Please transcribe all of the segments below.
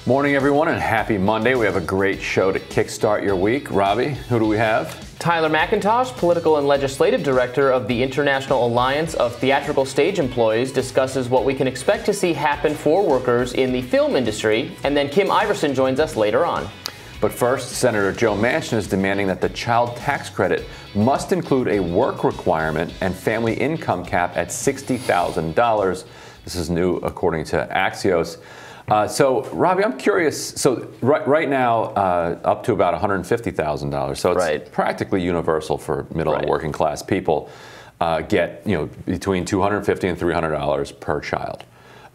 Morning, everyone, and happy Monday. We have a great show to kickstart your week. Robbie, who do we have? Tyler McIntosh, Political and Legislative Director of the International Alliance of Theatrical Stage Employees, discusses what we can expect to see happen for workers in the film industry. And then Kim Iverson joins us later on. But first, Senator Joe Manchin is demanding that the child tax credit must include a work requirement and family income cap at $60,000. This is new, according to Axios. So, Robbie, I'm curious. So, right now, up to about $150,000. So it's practically universal for middle and working class people. Get between $250 and $300 per child.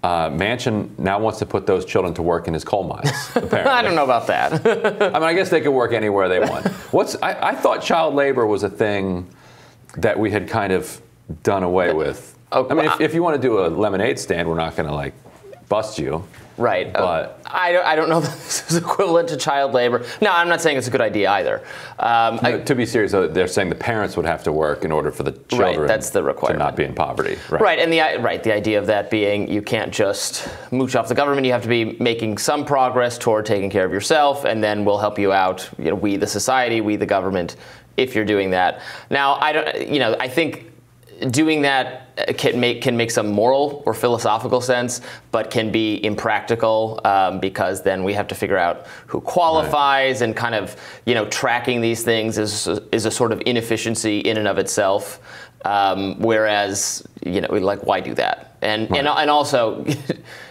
Manchin now wants to put those children to work in his coal mines. Apparently, I don't know about that. I mean, I guess they could work anywhere they want. I thought child labor was a thing that we had kind of done away with. Okay. I mean, if you want to do a lemonade stand, we're not going to bust you. Right. But I don't know that this is equivalent to child labor. No, I'm not saying it's a good idea either. To be serious, they're saying the parents would have to work in order for the children that's the requirement. to not be in poverty. Right. And the idea of that being you can't just mooch off the government. You have to be making some progress toward taking care of yourself, and then we'll help you out. We, the society, we, the government, if you're doing that. Now, I think doing that can make some moral or philosophical sense, but can be impractical because then we have to figure out who qualifies, and kind of tracking these things is a sort of inefficiency in and of itself. Whereas why do that? And also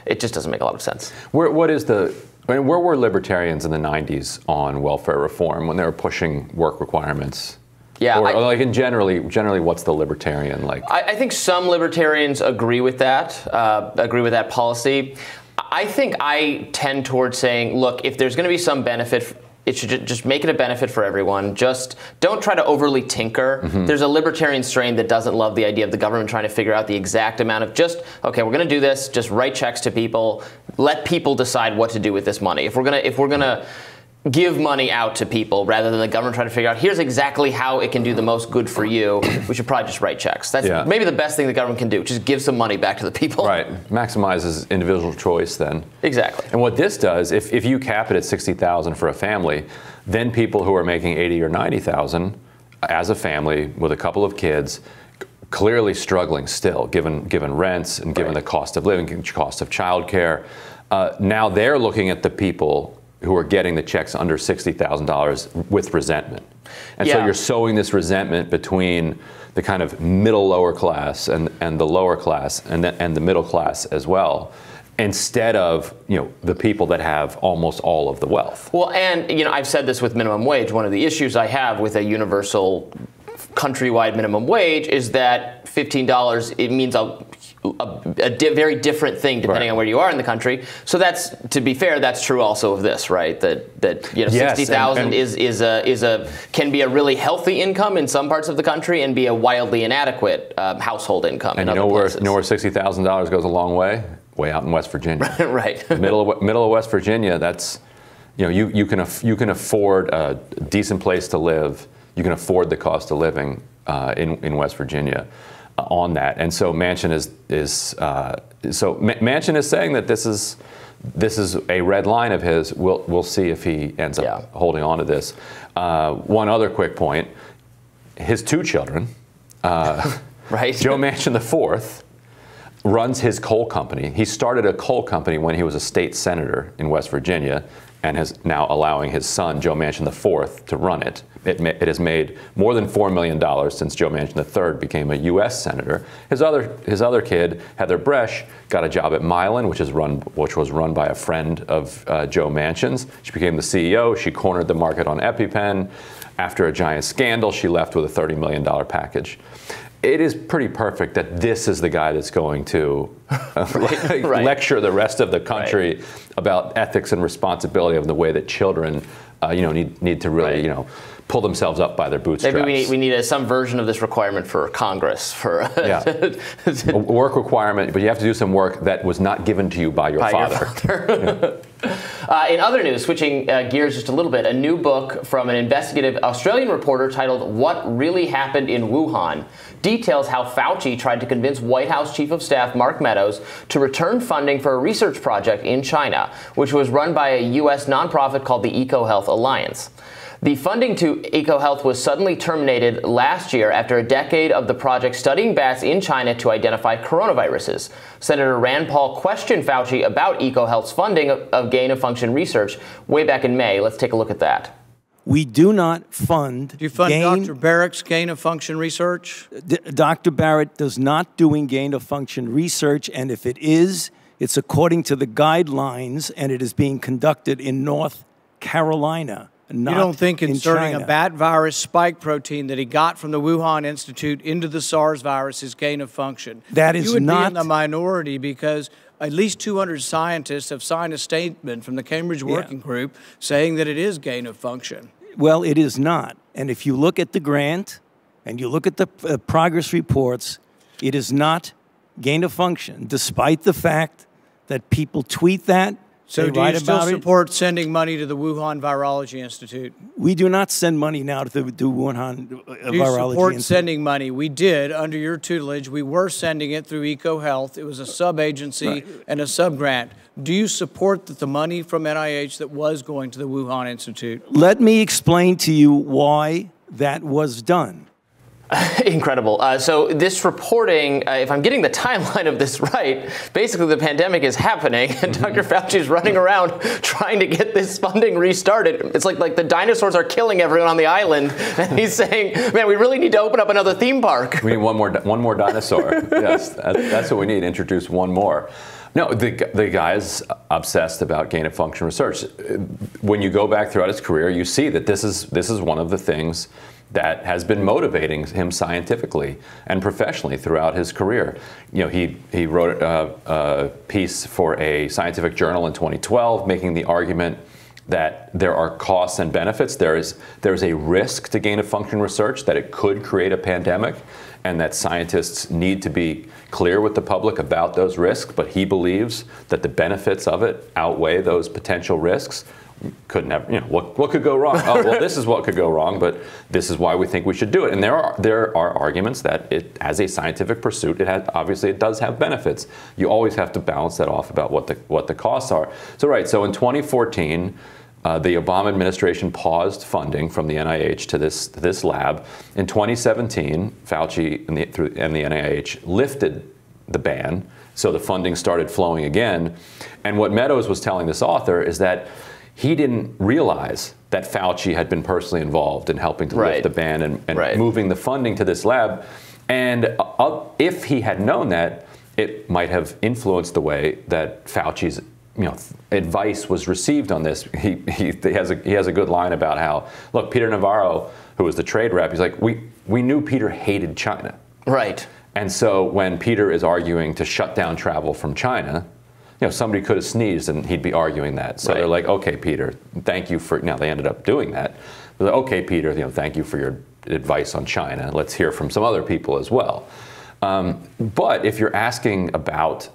it just doesn't make a lot of sense. Where were libertarians in the 90s on welfare reform when they were pushing work requirements? Yeah, or generally, what's the libertarian like? I think some libertarians agree with that policy. I think I tend towards saying, look, if there's going to be some benefit, it should just make it a benefit for everyone. Just don't try to overly tinker. Mm-hmm. There's a libertarian strain that doesn't love the idea of the government trying to figure out the exact amount of okay, we're going to do this, just write checks to people, let people decide what to do with this money. If we're going to give money out to people rather than the government trying to figure out here's exactly how it can do the most good for you, we should probably just write checks. That's maybe the best thing the government can do, just give some money back to the people. Right. Maximizes individual choice then. Exactly. And what this does, if you cap it at $60,000 for a family, then people who are making $80,000 or $90,000 as a family with a couple of kids, clearly struggling still, given rents and given the cost of living, cost of childcare, now they're looking at the people who are getting the checks under $60,000 with resentment. And so you're sowing this resentment between the kind of middle lower class and the lower class and the middle class as well, instead of the people that have almost all of the wealth. Well, and I've said this with minimum wage. One of the issues I have with a universal countrywide minimum wage is that $15, it means a very different thing depending on where you are in the country. So that's, to be fair, that's true also of this, right? That $60,000 can be a really healthy income in some parts of the country and be a wildly inadequate household income. And in other places. Where $60,000 goes a long way? Way out in West Virginia. Right. middle of West Virginia. That's you can afford a decent place to live. You can afford the cost of living in West Virginia on that, and so Manchin Manchin is saying that this is a red line of his. We'll see if he ends up holding on to this. One other quick point: his two children, Joe Manchin IV, runs his coal company. He started a coal company when he was a state senator in West Virginia, and is now allowing his son, Joe Manchin IV, to run it. It has made more than $4 million since Joe Manchin III became a U.S. senator. His other kid, Heather Bresch, got a job at Mylan, which was run by a friend of Joe Manchin's. She became the CEO. She cornered the market on EpiPen. After a giant scandal, she left with a $30 million package. It is pretty perfect that this is the guy that's going to lecture the rest of the country about ethics and responsibility of the way that children, need to really, pull themselves up by their bootstraps. Maybe we need some version of this requirement for Congress. A work requirement, but you have to do some work that was not given to you by your father. In other news, switching gears just a little bit, a new book from an investigative Australian reporter titled What Really Happened in Wuhan details how Fauci tried to convince White House Chief of Staff Mark Meadows to return funding for a research project in China, which was run by a U.S. nonprofit called the EcoHealth Alliance. The funding to EcoHealth was suddenly terminated last year after a decade of the project studying bats in China to identify coronaviruses. Senator Rand Paul questioned Fauci about EcoHealth's funding of gain-of-function research way back in May. Let's take a look at that. We do not fund. Do you fund Dr. Barrett's gain-of-function research? Dr. Barrett does not doing gain-of-function research, and if it is, it's according to the guidelines, and it is being conducted in North Carolina. You don't think inserting a bat virus spike protein that he got from the Wuhan Institute into the SARS virus is gain of function? That is not. You would be in the minority because at least 200 scientists have signed a statement from the Cambridge Working Group saying that it is gain of function. Well, it is not. And if you look at the grant and you look at the progress reports, it is not gain of function, despite the fact that people tweet that. So do you still support sending money to the Wuhan Virology Institute? We do not send money now to the Wuhan Virology Institute. Do you support sending money? We did, under your tutelage. We were sending it through EcoHealth. It was a sub-agency and a sub-grant. Do you support the money from NIH that was going to the Wuhan Institute? Let me explain to you why that was done. Incredible. So this reporting, if I'm getting the timeline of this right, basically the pandemic is happening and Dr. Fauci is running around trying to get this funding restarted. It's like the dinosaurs are killing everyone on the island, and he's saying, man, we really need to open up another theme park. We need one more dinosaur. Yes, that's what we need. Introduce one more. No, the guy's obsessed about gain-of-function research. When you go back throughout his career, you see that this is one of the things that has been motivating him scientifically and professionally throughout his career. You know, he wrote a piece for a scientific journal in 2012 making the argument that there are costs and benefits. There's a risk to gain-of-function research, that it could create a pandemic, and that scientists need to be clear with the public about those risks, but he believes that the benefits of it outweigh those potential risks. Could never, you know, what could go wrong? Oh, well, this is what could go wrong, but this is why we think we should do it. And there are arguments that it, as a scientific pursuit, obviously it does have benefits. You always have to balance that off about what the costs are. So in 2014, the Obama administration paused funding from the NIH to this lab. In 2017, Fauci and the NIH lifted the ban, so the funding started flowing again. And what Meadows was telling this author is that he didn't realize that Fauci had been personally involved in helping to lift the ban and moving the funding to this lab. And if he had known that, it might have influenced the way that Fauci's advice was received on this. He has a good line about how, look, Peter Navarro, who was the trade rep, he's like, we knew Peter hated China. Right. And so when Peter is arguing to shut down travel from China, somebody could have sneezed and he'd be arguing that. So they're like, okay, Peter, thank you for, now they ended up doing that. They're like, okay, Peter, thank you for your advice on China. Let's hear from some other people as well. But if you're asking about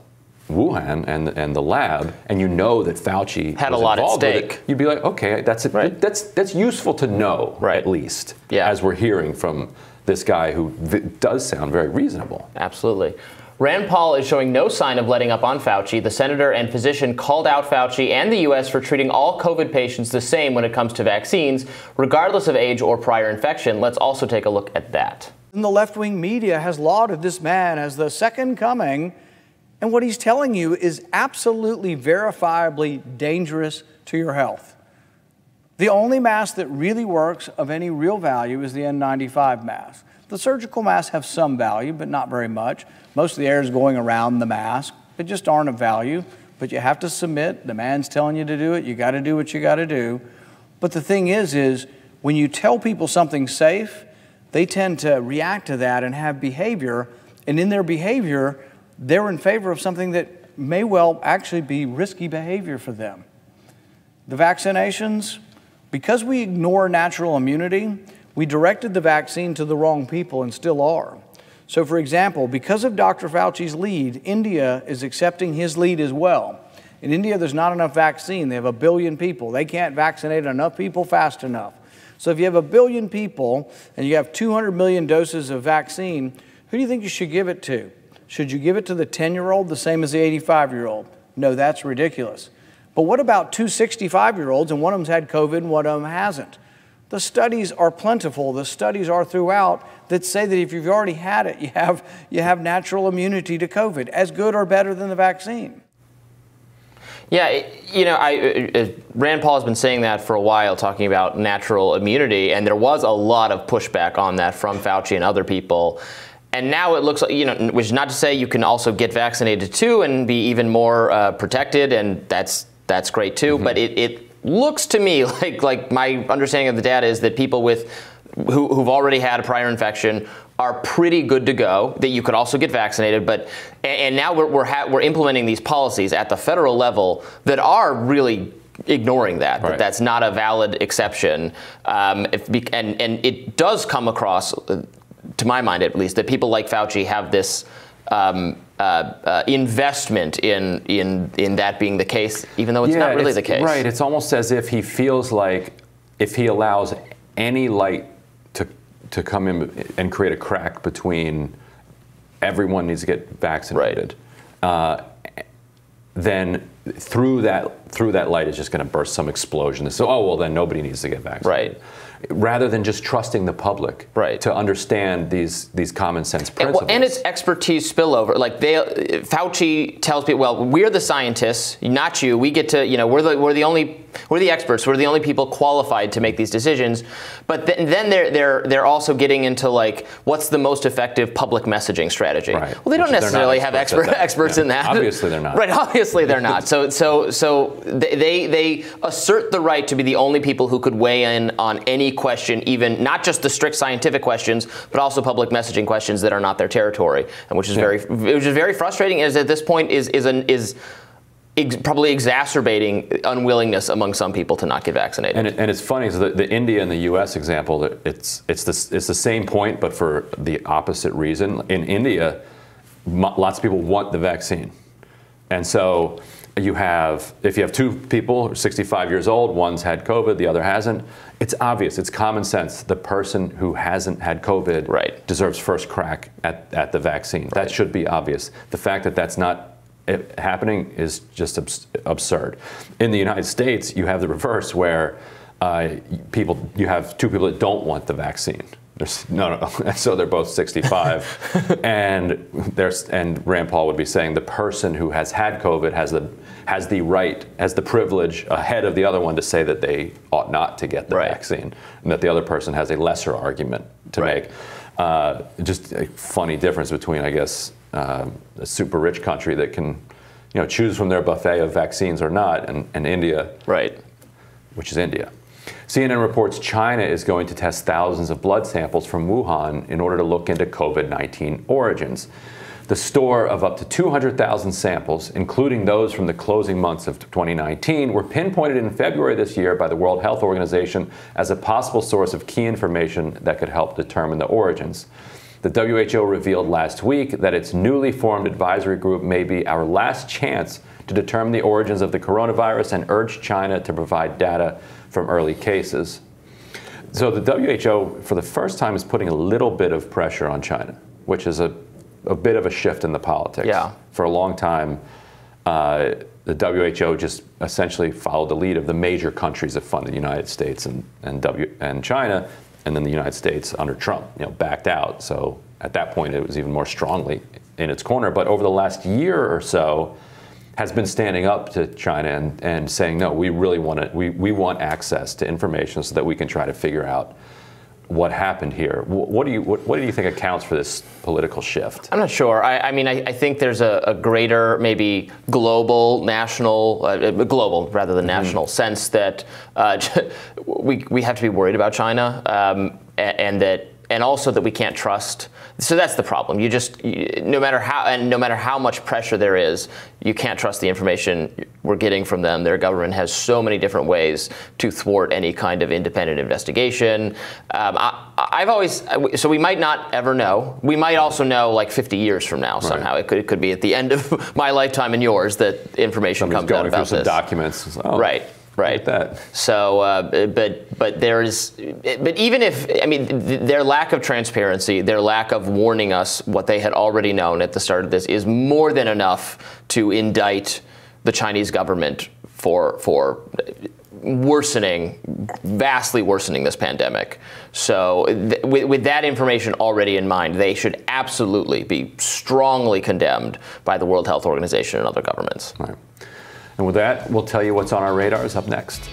Wuhan and the lab, and you know that Fauci had a lot at stake, you'd be like, okay, that's useful to know, at least, as we're hearing from this guy who does sound very reasonable. Absolutely. Rand Paul is showing no sign of letting up on Fauci. The senator and physician called out Fauci and the U.S. for treating all COVID patients the same when it comes to vaccines, regardless of age or prior infection. Let's also take a look at that. And the left-wing media has lauded this man as the second coming, and what he's telling you is absolutely verifiably dangerous to your health. The only mask that really works of any real value is the N95 mask. The surgical masks have some value, but not very much. Most of the air is going around the mask. They just aren't of value, but you have to submit. The man's telling you to do it. You got to do what you got to do. But the thing is when you tell people something's safe, they tend to react to that and have behavior. And in their behavior, they're in favor of something that may well actually be risky behavior for them. The vaccinations, because we ignore natural immunity, we directed the vaccine to the wrong people and still are. So, for example, because of Dr. Fauci's lead, India is accepting his lead as well. In India, there's not enough vaccine. They have 1 billion people. They can't vaccinate enough people fast enough. So if you have 1 billion people and you have 200 million doses of vaccine, who do you think you should give it to? Should you give it to the 10-year-old the same as the 85-year-old? No, that's ridiculous. But what about 2 65-year-olds, and one of them's had COVID and one of them hasn't? The studies are plentiful. The studies are throughout that say that if you've already had it, you have natural immunity to COVID, as good or better than the vaccine. Yeah, Rand Paul has been saying that for a while, talking about natural immunity, and there was a lot of pushback on that from Fauci and other people. And now it looks like, which is not to say you can also get vaccinated too and be even more protected, and that's great too. Mm-hmm. But it looks to me like my understanding of the data is that people who've already had a prior infection are pretty good to go, that you could also get vaccinated. And now we're implementing these policies at the federal level that are really ignoring that, right. That's not a valid exception. And it does come across, to my mind at least, that people like Fauci have this investment in that being the case, even though it's not really the case. Right. It's almost as if he feels like if he allows any light to come in and create a crack between everyone needs to get vaccinated, right. Then through that light is just going to burst some explosion. So, oh, well, then nobody needs to get vaccinated. Right. Rather than just trusting the public, right. To understand these common sense principles. And it's expertise spillover. Like Fauci tells people, well, we're the scientists, not you. We get to, we're the experts. We're the only people qualified to make these decisions. But then they're also getting into like, what's the most effective public messaging strategy? Right. Well, they don't necessarily have experts in that. Obviously they're not. Right. Obviously they're not. So they assert the right to be the only people who could weigh in on any question, even not just the strict scientific questions, but also public messaging questions that are not their territory, and which is very frustrating. As at this point is probably exacerbating unwillingness among some people to not get vaccinated. And it's funny, so the India and the U.S. example, it's the same point, but for the opposite reason. In India, lots of people want the vaccine, and so if you have 2 people 65 years old, one's had COVID, the other hasn't, it's obvious, it's common sense. The person who hasn't had COVID right. deserves first crack at the vaccine. Right. That should be obvious. The fact that that's not happening is just absurd. In the United States, you have the reverse, where you have 2 people that don't want the vaccine. No. So they're both 65, and Rand Paul would be saying the person who has had COVID has the right, has the privilege ahead of the other one to say that they ought not to get the right. vaccine, and that the other person has a lesser argument to right. make. Just a funny difference between, I guess, a super rich country that can, choose from their buffet of vaccines or not, and India, right, which is India. CNN reports China is going to test thousands of blood samples from Wuhan in order to look into COVID-19 origins. The store of up to 200,000 samples, including those from the closing months of 2019, were pinpointed in February this year by the World Health Organization as a possible source of key information that could help determine the origins. The WHO revealed last week that its newly formed advisory group may be our last chance to determine the origins of the coronavirus and urged China to provide data from early cases. So the WHO, for the first time, is putting a little bit of pressure on China, which is a bit of a shift in the politics. Yeah. For a long time, the WHO just essentially followed the lead of the major countries that fund the United States and China, and then the United States under Trump, backed out. So at that point, it was even more strongly in its corner. But over the last year or so, has been standing up to China and saying, no, we really want it. We want access to information so that we can try to figure out what happened here. What do you think accounts for this political shift? I'm not sure. I think there's a greater, maybe global rather than national sense that we have to be worried about China, and that and also that we can't trust. So that's the problem. No matter how much pressure there is, you can't trust the information we're getting from them. Their government has so many different ways to thwart any kind of independent investigation. So we might not ever know. We might also know like 50 years from now somehow. Right. It could be at the end of my lifetime and yours that information comes out about this. Some documents. Oh. Right. Right. That. So, but even if, I mean, their lack of transparency, their lack of warning us what they had already known at the start of this is more than enough to indict the Chinese government for vastly worsening this pandemic. So with that information already in mind, they should absolutely be strongly condemned by the World Health Organization and other governments. Right. And with that, we'll tell you what's on our radars up next.